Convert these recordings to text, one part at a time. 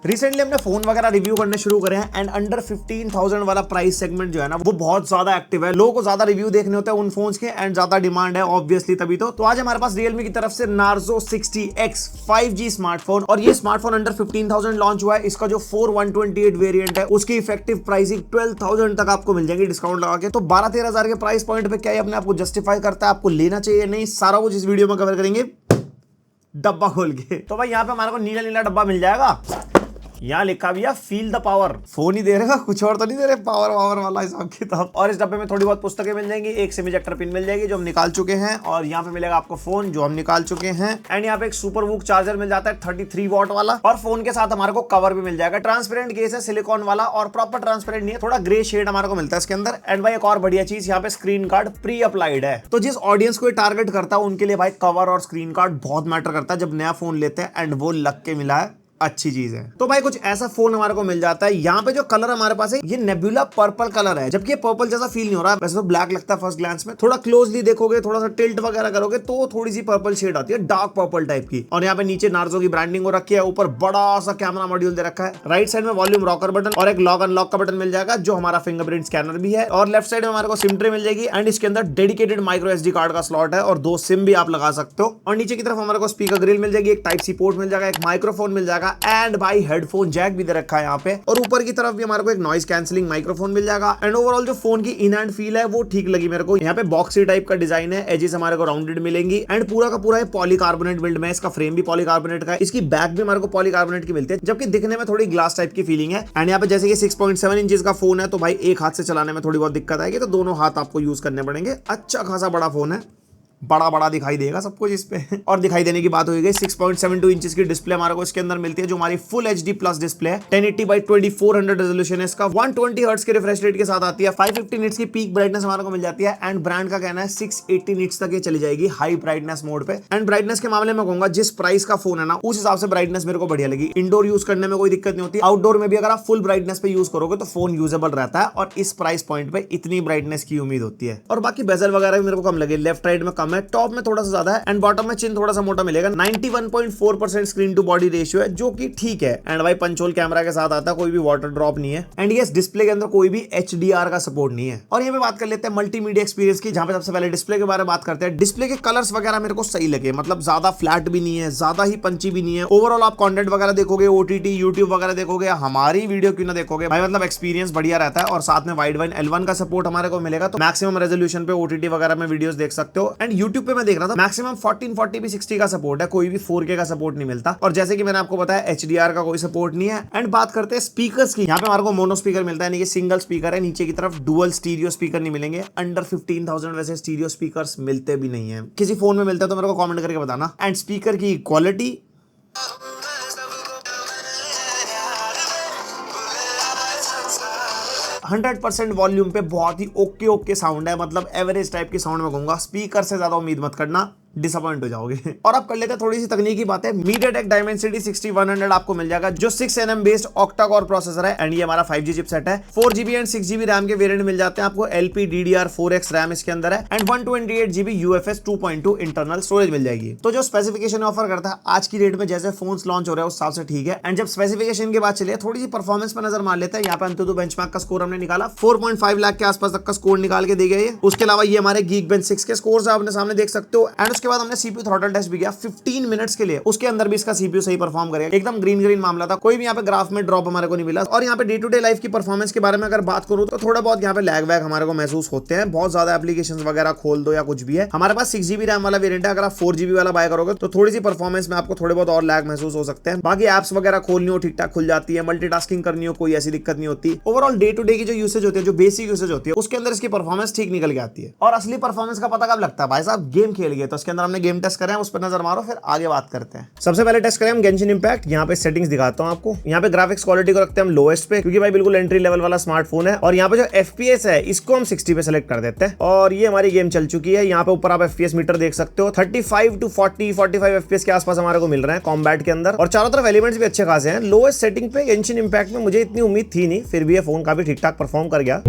Recently हमने phone वगैरह review करने शुरू करे हैं एंड अंडर 15,000 वाला प्राइस सेगमेंट जो है ना वो बहुत ज्यादा एक्टिव है। लोगों को ज्यादा रिव्यू देखने होते हैं उन फोन्स के एंड ज्यादा डिमांड है ऑब्वियसली तभी तो आज हमारे पास Realme की तरफ से Narzo 60X 5G स्मार्टफोन और ये स्मार्टफोन अंडर 15,000 लॉन्च हुआ है। इसका जो 4128 वेरिएंट है उसकी इफेक्टिव प्राइसिंग 12,000 तक आपको मिल जाएगी डिस्काउंट लगा के। तो 12-13 हजार के प्राइस पॉइंट पे क्या अपने आपको जस्टिफाई करता है, आपको लेना चाहिए नहीं, सारा कुछ इस वीडियो में कवर करेंगे डब्बा खोल के। तो भाई यहाँ पे हमारे को नीला नीला डब्बा मिल जाएगा, यहाँ लिखा भैया फील द पावर। फोन ही दे रहे कुछ और तो नहीं दे रहे, पावर वावर वाला हिसाब किताब। और इस डब्बे में थोड़ी बहुत पुस्तकें मिल जाएंगी, एक सिम इजेक्टर पिन मिल जाएगी जो हम निकाल चुके हैं, और यहाँ पे मिलेगा आपको फोन जो हम निकाल चुके हैं, एंड यहाँ पे एक सुपर वूक चार्जर मिल जाता है 33 वॉट वाला, और फोन के साथ हमारे को कवर भी मिल जाएगा। ट्रांसपेरेंट केस है सिलिकॉन वाला और प्रॉपर ट्रांसपेरेंट नहीं है, थोड़ा ग्रे शेड हमारे को मिलता है इसके अंदर। एंड भाई एक और बढ़िया चीज, यहाँ पे स्क्रीन कार्ड प्री अप्लाइड है, तो जिस ऑडियंस को टारगेट करता है उनके लिए भाई कवर और स्क्रीन कार्ड बहुत मैटर करता है जब नया फोन लेते हैं, एंड वो लग के मिला है, अच्छी चीज है। तो भाई कुछ ऐसा फोन हमारे को मिल जाता है। यहाँ पे जो कलर हमारे पास है ये नेबुला पर्पल कलर है, जबकि ये पर्पल जैसा फील नहीं हो रहा है, वैसे तो ब्लैक लगता है फर्स्ट ग्लांस में। थोड़ा क्लोजली देखोगे, थोड़ा सा टिल्ट वगैरह करोगे तो थोड़ी सी पर्पल शेड आती है, डार्क पर्पल टाइप की। और यहाँ पे नीचे नार्जो की ब्रांडिंग हो रखी है, ऊपर बड़ा सा कैमरा मॉड्यूल दे रखा है, राइट साइड में वॉल्यूम रॉकर बटन और एक लॉक अनलॉक का बटन मिल जाएगा जो हमारा फिंगरप्रिंट स्कैनर भी है, और लेफ्ट साइड में हमारे को सिम ट्रे मिल जाएगी, एंड इसके अंदर डेडिकेटेड माइक्रो SD कार्ड का स्लॉट है और 2 सिम भी आप लगा सकते हो। और नीचे की तरफ हमारे को स्पीकर ग्रिल मिल जाएगी, एक टाइप सी पोर्ट मिल जाएगा, एक माइक्रोफोन मिल जाएगा, एंड भाई हेडफोन जैक भी दे रखा है यहाँ पे। और ऊपर की तरफ भी हमारे को एक नॉइज कैंसिलिंग माइक्रोफोन मिल जाएगा। एंड ओवरऑल जो फोन की इन हैंड फील है वो ठीक लगी मेरे को। यहाँ पे बॉक्सी टाइप का डिजाइन है, एजेस हमारे को राउंडेड मिलेंगी, एंड पूरा का पूरा पॉलीकार्बोनेट बिल्ड में, इसका फ्रेम भी पॉलीकार्बोनेट का है, इसकी बैक भी हमारे को पॉलीकार्बोनेट की मिलती है, जबकि दिखने में थोड़ी ग्लास टाइप की फीलिंग है। एंड यहाँ पे जैसे कि 6.7 इंचेस का फोन है तो भाई एक हाथ से चलाने में थोड़ी बहुत दिक्कत आएगी, तो दोनों हाथ आपको यूज करने पड़ेंगे। अच्छा खासा बड़ा फोन है, बड़ा बड़ा दिखाई देगा सब कुछ इस पे। और दिखाई देने की बात हो गई, 6.72 इंचेस की डिस्प्ले हमारे को इसके अंदर मिलती है जो हमारी फुल HD प्लस डिस्प्ले है। 1080x2400 रेजोल्यूशन है इसका, 120 हर्ट्ज के रिफ्रेश रेट के साथ आती है, 550 निट्स की पीक ब्राइटनेस हमारे को मिल जाती है, एंड ब्रांड का कहना है 680 निट्स तक ये चली जाएगी हाई ब्राइटनेस मोड पे। एंड ब्राइटनेस के मामले में कहूंगा जिस प्राइस का फोन है ना उस हिसाब से ब्राइटनेस मेरे को बढ़िया लगी। इंडोर यूज करने में कोई दिक्कत नहीं होती, आउटडोर में भी अगर आप फुल ब्राइटनेस पे यूज करोगे तो फोन यूजेबल रहता है, और इस प्राइस पॉइंट पे इतनी ब्राइटनेस की उम्मीद होती है। और बाकी बेजल वगैरह भी मेरे को कम लगे, लेफ्ट राइट में कम है, टॉप में थोड़ा ज्यादा है, एंड बॉटम में चिन थोड़ा सा मोटा मिलेगा। 91.4% स्क्रीन टू बॉडी रेशियो है जो कि ठीक है, एंड भाई पंचोल कैमरा के साथ आता है, कोई भी वाटर ड्रॉप नहीं है, एंड ये डिस्प्ले के अंदर कोई भी HDR का सपोर्ट नहीं है। और यहाँ पे बात कर लेते हैं मल्टीमीडिया एक्सपीरियंस की, जहां पे सबसे पहले डिस्प्ले के बारे में बात करते हैं। डिस्प्ले के कलर्स वगैरह मेरे को सही लगे, मतलब ज्यादा फ्लैट भी नहीं है, ज्यादा ही पंची भी नहीं है। ओवरऑल आप कंटेंट वगैरह देखोगे, OTT यूट्यूब वगैरह देखोगे, हमारी वीडियो क्यों ना देखोगे भाई, मतलब एक्सपीरियंस बढ़िया रहता है। और साथ में वाइड वाइन L1 का सपोर्ट हमारे को मिलेगा, तो मैक्सिमम रेजोल्यूशन पे OTT वगैरह में वीडियोस देख सकते हो। एंड यूट्यूब पे मैं देख रहा था मैक्सिमम 1440p 60 का सपोर्ट है, कोई भी 4K का सपोर्ट नहीं मिलता। और जैसे कि मैंने आपको बताया HDR का कोई सपोर्ट नहीं है। एंड बात करते हैं स्पीकर्स की, यहाँ पे हमारे को मोनो स्पीकर मिलता है, नहीं सिंगल स्पीकर है, नीचे की तरफ डुअल स्टीरियो स्पीकर नहीं मिलेंगे। अंडर 15,000 वैसे स्टीरियो स्पीकर्स मिलते भी नहीं है, किसी फोन में मिलता है तो मेरे को कमेंट करके बताना। एंड स्पीकर की क्वालिटी 100% वॉल्यूम पे बहुत ही ओके साउंड है, मतलब एवरेज टाइप की साउंड में कहूंगा। स्पीकर से ज्यादा उम्मीद मत करना, डिसअपॉइंट हो जाओगे। और अब कर लेते हैं थोड़ी सी तकनीकी बातें। MediaTek Dimensity 6100 आपको मिल जाएगा जो 6nm बेस्ड ऑक्टा-कोर प्रोसेसर है, एंड ये हमारा 5G चिपसेट है। 4GB एंड 6GB रैम के वेरिएंट मिल जाते हैं आपको, LPDDR4X रैम इसके अंदर है, and 128GB UFS 2.2 internal storage मिल जाएगी। तो जो स्पेसिफिकेशन ऑफर करता है आज की डेट में, जैसे फोन्स लॉन्च हो रहे हैं उस हिसाब से ठीक है। एंड जब स्पेसिफिकेशन के बाद चलिए थोड़ी सी परफॉर्मेंस पर नजर मार लेते हैं। यहाँ पे अंतुतु बेंचमार्क का स्कोर हमने निकाला, 4.5 लाख के आसपास तक का स्कोर निकाल के दे गए। उसके अलावा ये हमारे Geekbench 6 के स्कोर्स आपने सामने देख सकते हो। एंड उसके बाद हमने CPU थ्रॉटल टेस्ट भी किया 15 मिनट्स के लिए, उसके अंदर भी इसका CPU सही परफॉर्म करेगा, एकदम ग्रीन मामला था, कोई भी यहाँ पे ग्राफ में ड्रॉप हमारे को नहीं मिला। और यहाँ पे डे टू डे लाइफ की परफॉर्मेंस के बारे में अगर बात करूँ तो थोड़ा बहुत यहाँ पे लैग वैग हमारे को महसूस होते हैं, बहुत ज्यादा एप्लीकेशंस वगैरह खोल दो या कुछ भी है। हमारे पास 6GB रैम वाला वेरिएंट है, अगर आप 4GB वाला बाय करोगे तो थोड़ी सी परफॉर्मेंस में आपको थोड़े बहुत और लैग महसूस हो सकते हैं। बाकी एप्स वगैरह खोलनी हो ठीक ठाक खुल जाती है, मल्टीटास्किंग करनी हो कोई ऐसी दिक्कत नहीं होती। ओवरऑल डे टू डे की जो यूसेज होती है, जो बेसिक यूसेज होती है, उसके अंदर इसकी परफॉर्मेंस ठीक निकल के आती है। और असली परफॉर्मेंस का पता कब लगता है भाई साहब, गेम खेल गए तो उसके अंदर हमने गेम टेस्ट करे हैं, उस पर नजर मारो, फिर आगे बात करते हैं। सबसे पहले टेस्ट करें हम गेंशिन इंपैक्ट। यहाँ पे सेटिंग्स दिखाता हूँ आपको। यहाँ पे ग्राफिक्स क्वालिटी को रखते हैं हम लोएस्ट पे, क्योंकि भाई बिल्कुल एंट्री लेवल वाला स्मार्टफोन है। और यहाँ पे जो FPS है इसको हम 60 पे सेलेक्ट कर देते हैं, और ये हमारी गेम चल चुकी है। यहाँ पे ऊपर आप FPS मीटर देख सकते हो, 35 to 45 FPS के आसपास हमारे को मिल रहे हैं कॉम्बैट के अंदर, और चारों तरफ एलिमेंट्स भी अच्छे खासे हैं। लोएस्ट सेटिंग पे गेंशिन इंपैक्ट में मुझे इतनी उम्मीद थी नहीं, फिर भी ये फोन काफी ठीक ठाक परफॉर्म कर गया।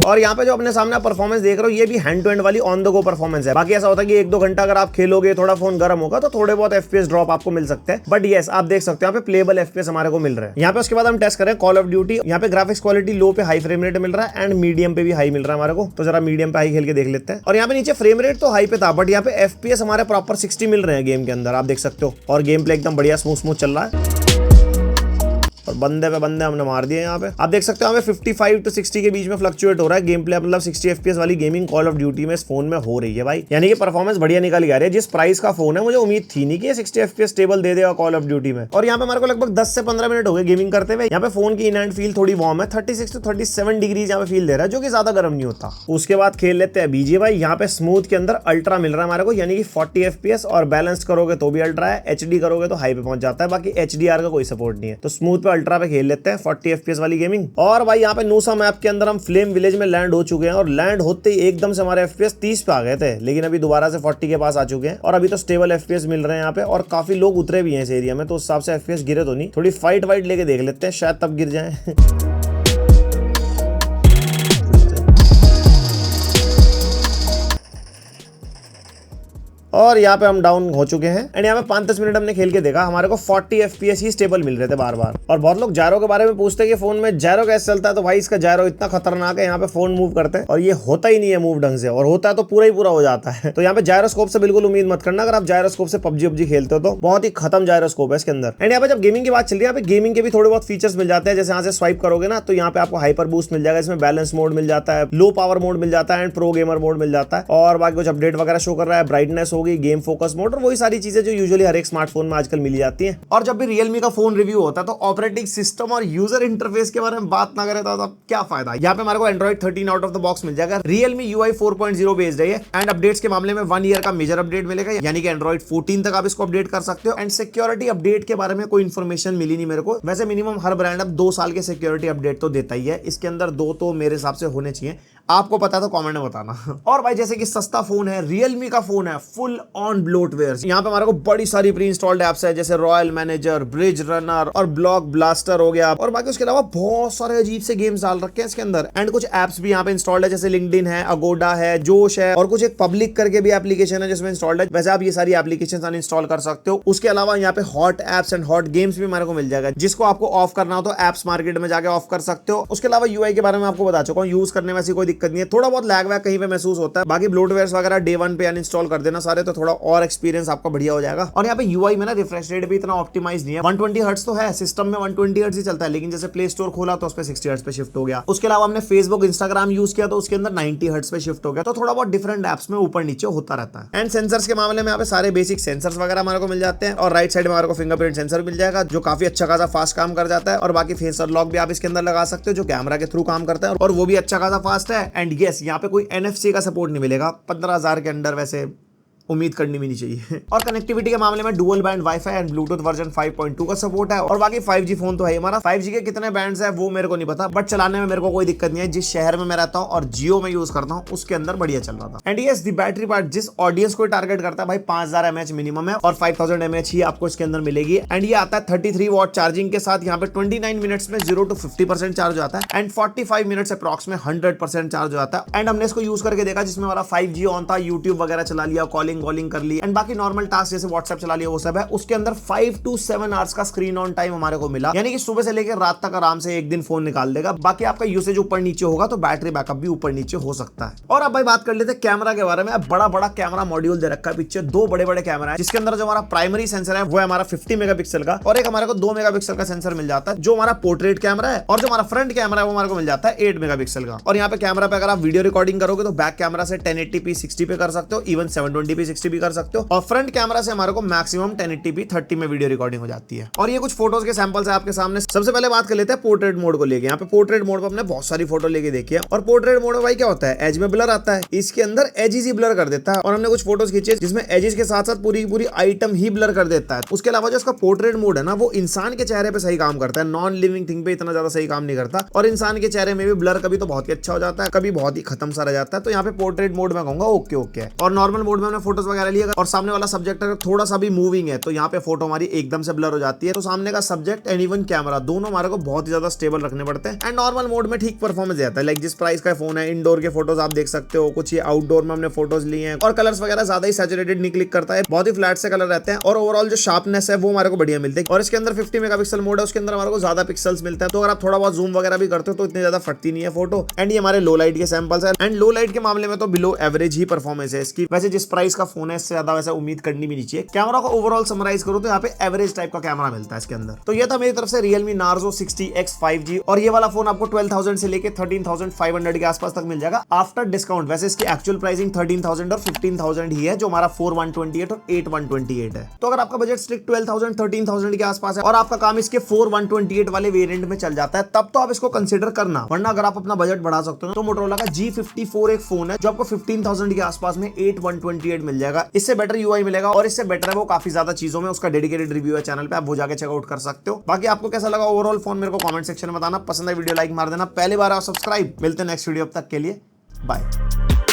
और यहाँ पे जो अपने सामने परफॉर्मेंस देख रहे हो ये भी हैंड टू हैंड वाली ऑन द गो परफॉर्मेंस है। बाकी ऐसा होता है कि 1-2 घंटा अगर आप खेलोगे, थोड़ा फोन गर्म होगा तो थोड़े बहुत FPS ड्रॉप आपको मिल सकते हैं, बट यस आप देख सकते हो यहाँ पे प्लेबल FPS हमारे को मिल रहा है। यहाँ पे उसके बाद हम टेस्ट करें कॉल ऑफ ड्यूटी। यहाँ पे ग्राफिक्स क्वालिटी लो पे हाई फ्रेम रेट मिल रहा है एंड मीडियम पे भी हाई मिल रहा है हमारे को, तो जरा मीडियम पे हाई खेल के देख लेते हैं। और यहाँ पे नीचे फ्रेम रेट तो हाई पे था, बट यहाँ पे FPS हमारे प्रॉपर 60 मिल रहे हैं गेम के अंदर, आप देख सकते हो। और गेम प्ले एकदम बढ़िया स्मूथ चल रहा है और बंदे पे बंदे हमने मार दिए। यहाँ पे आप देख सकते हो हमें 55 to 60 के बीच में फ्लक्चुएट हो रहा है गेम प्ले, मतलब 60 FPS वाली गेमिंग कॉल ऑफ ड्यूटी में इस फोन में हो रही है भाई, यानी कि परफॉर्मेंस बढ़िया निकाली आ रही है। जिस प्राइस का फोन है मुझे उम्मीद थी नहीं कि ये 60 FPS टेबल दे देगा कॉल ऑफ ड्यूटी में। और यहाँ पे हमारे को लगभग 10 से 15 मिनट हो गए गेमिंग करते हुए। यहाँ पे फोन की इन हैंड फील थोड़ी वार्म है, 36 to 37 डिग्रीज यहाँ पे फील दे रहा है, जो कि ज्यादा गर्म नहीं होता। उसके बाद खेल लेते हैं बीजे भाई। यहाँ पे स्मूथ के अंदर अल्ट्रा मिल रहा है हमारे को, यानी कि 40 FPS, और बैलेंस करोगे तो भी अल्ट्रा है, HD करोगे तो हाई पे पहुंच जाता है। बाकी HDR का कोई सपोर्ट नहीं है, तो स्मूथ पे अल्ट्रा पे खेल लेते हैं 40 FPS वाली गेमिंग। और भाई यहाँ पे नूसा मैप के अंदर हम फ्लेम विलेज में लैंड हो चुके हैं, और लैंड होते ही एकदम से हमारे FPS 30 पे आ गए थे, लेकिन अभी दोबारा से 40 के पास आ चुके हैं। और अभी तो स्टेबल FPS मिल रहे हैं यहाँ पे, और काफी लोग उतरे भी हैं इस एरिया में, तो उस हिसाब से FPS गिरे तो नहीं। थोड़ी फाइट वाइट लेके देख लेते हैं, शायद तब गिर जाए। और यहाँ पे हम डाउन हो चुके हैं एंड यहाँ पे 5-10 मिनट हमने खेल के देखा, हमारे को 40 FPS ही स्टेबल मिल रहे थे बार बार। और बहुत लोग जायरो के बारे में पूछते हैं कि फोन में जायरो कैसे चलता है, तो भाई इसका जायरो इतना खतरनाक है, यहाँ पे फोन मूव करते हैं और ये होता ही नहीं है मूव ढंग से, और होता है तो पूरा ही पूरा हो जाता है। तो यहाँ पे जायरोस्कोप से बिल्कुल उम्मीद मत करना, अगर आप जायरोस्कोप से PUBG खेलते हो तो बहुत ही खत्म जायरोस्कोप है इसके अंदर। एंड यहाँ पे जब गेमिंग की बात चल रही है, यहाँ पे गेमिंग के भी थोड़े बहुत फीचर्स मिल जाते हैं, जैसे यहाँ से स्वाइप करोगे ना तो यहाँ पे आपको हाइपर बूस्ट मिल जाएगा, इसमें बैलेंस मोड मिल जाता है, लो पावर मोड मिल जाता है एंड प्रो गेमर मोड मिल जाता है, और बाकी कुछ अपडेट वगैरह शो कर रहा है, ब्राइटनेस होगी, गेम फोकस मोड, और वही सारी चीजें जो यूजुअली हर एक स्मार्टफोन में आजकल मिल जाती हैं। और जब भी रियलमी का फोन रिव्यू होता है तो ऑपरेटिंग सिस्टम और यूजर इंटरफेस के बारे में बात ना करें तो अब क्या फायदा। यहाँ पे हमारे को Android 13 out of the box मिल जाएगा, रियलमी UI 4.0 बेस्ड है एंड अपडेट्स के मामले में 1 ईयर का मेजर अपडेट मिलेगा, यानी कि एंड्रॉइड 14 तक आप इसको अपडेट कर सकते हो। एंड सिक्योरिटी अपडेट के बारे में कोई इन्फॉर्मेशन मिली नहीं मेरे को, वैसे मिनिमम हर ब्रांड अब 2 साल के सिक्योरिटी अपडेट तो देता ही है, इसके अंदर 2 तो मेरे हिसाब से होने चाहिए, आपको पता तो कमेंट में बताना। और भाई जैसे कि सस्ता फोन है, रियलमी का फोन है, फुल ऑन ब्लोटवेयर, यहाँ पे हमारे को बड़ी सारी प्री इंस्टॉल्ड एप्स है, जैसे रॉयल मैनेजर, ब्रिज रनर और ब्लॉक ब्लास्टर हो गया, और बाकी उसके अलावा बहुत सारे अजीब से गेम्स डाल रखे हैं इसके अंदर। एंड कुछ एप्स भी यहाँ पे इंस्टॉल्ड है, जैसे लिंक्डइन है, अगोडा है, जोश है, और कुछ एक पब्लिक करके भी एप्लीकेशन है जिसमें इंस्टॉल्ड है। वैसे आप ये सारी एप्लीकेशन अनइंस्टॉल कर सकते हो। उसके अलावा यहाँ पे hot apps and hot games भी हमारे को मिल जाएगा, जिसको आपको ऑफ करना हो तो एप्स मार्केट में जाके ऑफ कर सकते हो। उसके अलावा UI के बारे में आपको बता चुका हूँ, यूज करने में ऐसी कोई दिक्कत नहीं है, थोड़ा बहुत लैग वैग कहीं पे महसूस होता है, बाकी ब्लोटवेयर्स वगैरह डे 1 पे अनइंस्टॉल कर देना सारे, तो थोड़ा और एक्सपीरियंस आपका बढ़िया हो जाएगा। और यहाँ पे UI में ना रिफ्रेश रेट भी इतना ऑप्टिमाइज नहीं है, 120 हर्ट्ज तो है, सिस्टम में 120 हर्ट्ज ही चलता है, लेकिन जैसे प्ले स्टोर खोला तो उस पे 60 हर्ट्ज पे शिफ्ट हो गया। उसके अलावा हमने फेसबुक इंस्टाग्राम यूज किया तो उसके अंदर 90 हर्ट्ज पे शिफ्ट हो गया, तो थोड़ा बहुत डिफरेंट एप्स में ऊपर नीचे होता रहता है। एंड सेंसर्स के मामले में यहाँ पे सारे बेसिक सेंसर्स वगैरह हमारे को मिल जाते हैं, और राइट साइड में हमारे को फिंगरप्रिंट सेंसर मिल जाएगा जो काफी अच्छा खासा फास्ट काम कर जाता है, और बाकी फेस अनलॉक भी आप इसके अंदर लगा सकते हो जो कैमरा के थ्रू काम करता है, और वो भी अच्छा खासा फास्ट है। एंड यस यहाँ पे कोई NFC का सपोर्ट नहीं मिलेगा, 15,000 के अंदर वैसे उम्मीद करनी भी नहीं चाहिए। और कनेक्टिविटी के मामले में dual band wifi and Bluetooth version 5.2 का सपोर्ट है, और बाकी 5G फोन तो है हमारा। 5G के कितने बैंड्स है वो मेरे को नहीं पता, बट चलाने में मेरे को कोई दिक्कत नहीं है। जिस शहर में मैं रहता हूँ और जियो में यूज करता हूँ उसके अंदर बढ़िया चल रहा था। And yes the battery part जिस ऑडियंस को टारगेट करता है भाई 5000 mAh मिनिमम है, और 5000 mAh ही आपको इसके अंदर मिलेगी। एंड ये आता है 33 वॉट चार्जिंग के साथ, यहाँ पे 29 मिनट्स में 0 to 50% चार्ज हो जाता है, एंड 45 मिनट्स अप्रॉक्स में 100% चार्ज हो जाता है। एंड हमने इसको यूज करके देखा जिसमें हमारा 5G ऑन था, यूट्यूब वगैरह चला लिया, कॉलिंग वॉलिंग कर ली, एंड बाकी नॉर्मल टास्क जैसे व्हाट्सएप चला लिया वो सब है। उसके अंदर 5 to 7 आवर्स का स्क्रीन ऑन टाइम हमारे को मिला, यानी कि सुबह से लेकर रात तक आराम से एक दिन फोन निकाल देगा। बाकी आपका यूसेज ऊपर नीचे होगा तो बैटरी बैकअप भी ऊपर नीचे हो सकता है। और अब भाई बात कर लेते हैं कैमरा के बारे में। बड़ा बड़ा कैमरा मॉड्यूल दे रखा है पीछे, 2 बड़े बड़े कैमरा है, जिसके अंदर जो हमारा प्राइमरी सेंसर है वो है हमारा 50 मेगापिक्सल का, और एक हमारे को 2 मेगापिक्सल का सेंसर मिल जाता है जो हमारा पोर्ट्रेट कैमरा है, और जो हमारा फ्रंट कैमरा है वो हमारे को मिल जाता है 8 मेगापिक्सल का। और यहाँ पे कैमरा पे अगर आप वीडियो रिकॉर्डिंग करोगे तो बैक कैमरा से 1080p 60 पे कर सकते हो, इवन 720p 60 भी कर सकते हो, और फ्रंट कैमरा से हमारे को मैक्सिमम 1080p 30 में वीडियो रिकॉर्डिंग हो जाती है। और ये कुछ फोटोज के सैंपल्स है आपके सामने। सबसे पहले बात कर लेते हैं पोर्ट्रेट मोड को लेके। यहाँ पे पोर्ट्रेट मोड पे हमने बहुत सारी फोटो लेके देखी है, और पोर्ट्रेट मोड में भाई क्या होता है, एज में ब्लर आता है, इसके अंदर एजेस ही ब्लर कर देता है। और हमने कुछ फोटोज खींची जिसमें एजेस के साथ साथ पूरी पूरी आइटम ही ब्लर कर देता है। उसके अलावा जो इसका पोर्ट्रेट मोड है ना वो इंसान के चेहरे पे सही काम करता है, नॉन लिविंग थिंग पे इतना ज्यादा सही काम नहीं करता। और इंसान के चेहरे में भी ब्लर कभी तो बहुत ही अच्छा हो जाता है, कभी बहुत ही खत्म सा रह जाता है। तो यहाँ पे पोर्ट्रेट मोड में कहूंगा ओके ओके है। और नॉर्मल मोड में हमने फोटोज वगैरह लिया और सामने वाला सब्जेक्ट अगर थोड़ा सा भी मूविंग है तो यहाँ पे फोटो हमारी एकदम से ब्लर हो जाती है। तो सामने का सब्जेक्ट एंड इवन कैमरा दोनों हमारे को बहुत ही ज्यादा स्टेबल रखने पड़ते हैं एंड नॉर्मल मोड में ठीक परफॉर्मेंस आता है। लाइक जिस प्राइस का फोन है, इंडोर के फोटोज आप देख सकते हो, कुछ ये आउटडोर में हमने फोटोज लिए हैं और कलर्स वगैरह ज्यादा ही सैचुरेटेड नहीं क्लिक करता है, बहुत ही फ्लैट से कलर रहते हैं और ओवरऑल जो शार्पनेस है वो हमारे को बढ़िया मिलती है। और इसके अंदर 50 मेगापिक्सल मोड है, उसके अंदर हमारे को ज्यादा पिक्सल्स मिलते हैं, तो अगर आप थोड़ा बहुत जूम वगैरह भी करते हो तो इतनी ज्यादा फटती नहीं है फोटो। एंड ये हमारे लो लाइट के सैंपल्स है एंड लो लाइट के मामले में तो बिलो एवरेज ही परफॉर्मेंस है इसकी। वैसे जिस प्राइस का फोन है इससे ज्यादा वैसे उम्मीद करनी भी नहीं चाहिए। कैमरा को ओवरऑल समराइज करो तो यहाँ पे एवरेज टाइप का कैमरा मिलता है इसके अंदर। तो ये था मेरी तरफ से Realme Narzo 60X 5G और ये वाला फोन आपको 12,000 से लेके 13,500 के आसपास तक मिल जाएगा आफ्टर डिस्काउंट। वैसे इसकी एक्चुअल प्राइसिंग 13,000 और 15,000 ही है, जो हमारा 4128 और 8128 है। तो अगर आपका बजट स्ट्रिक्ट 12,000 13,000 के आसपास है और आपका काम इसके 4128 वाले वेरिएंट में चल जाता है तब तो आप इसको कंसीडर करना, वरना अगर आप अपना बजट बढ़ा सकते हो तो मोटोरोला का G54 एक फोन है जो आपको 15,000 के आसपास में 8128 मिल जाएगा। इससे बेटर यूआई मिलेगा और इससे बेटर है वो काफी ज्यादा चीजों में, उसका डेडिकेटेड रिव्यू है चैनल पे, आप वो जाके चेकआउट कर सकते हो। बाकी आपको कैसा लगा ओवरऑल फोन मेरे को कमेंट सेक्शन में बताना, पसंद है वीडियो लाइक मार देना, पहली बार आप सब्सक्राइब। मिलते हैं नेक्स्ट वीडियो, अब तक के लिए बाय।